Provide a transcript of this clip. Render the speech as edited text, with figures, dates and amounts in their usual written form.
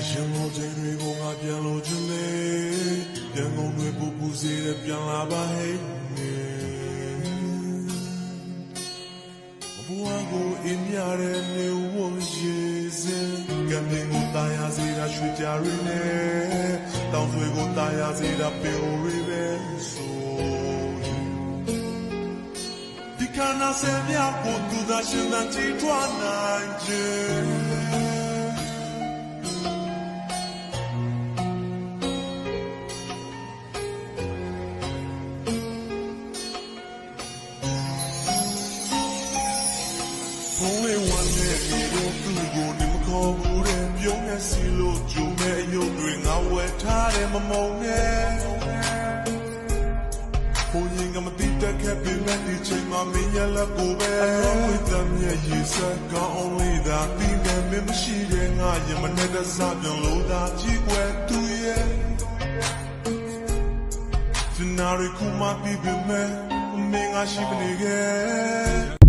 ရင်ကိုချိန်တွေကိုငါပြန်လို့ချင်လေပြန်ကုန်တွေပူပူစေတဲ့ပြန်လာပါဟဲ့ဘဝကိုအင်းရတဲ့နေဝရေစင်ကံတွေကိုတာယာစေတာရွှေကြရင်းနဲ့တောင်ဆွေကိုတာယာစေတာပင်ရီပဲဆိုဒီကနာဆယ်မြတ်ကိုသူသာရှင်သာကြည်ထွားနိုင်ခြင်းဘုံလေးဝမ်းနဲ့ဒီလိုသူ့ကိုနေမခေါ်ဘူးတဲ့ပြုံးနဲ့စီလို့ဂျုံနဲ့အယုတ်တွေငါဝယ်ထားတယ်မမုံနဲ့ဘုံရင်ကမတိတက်ခဲ့ပြီးမဲ့ဒီချိန်မှာမင်းရလက်ကိုပဲအရောဝိတ္တမြရဲ့ရေစက်ကောင်းအောင်လေးသာပြီးမဲ့မင်းမရှိတဲ့ငါရင်မနဲ့တစားပြန်လို့သာကြည့်ွယ်သူရဲ့ဒီနာရီခုမှပြီးပြီးမဲ့မင်းငါရှိမနေခဲ့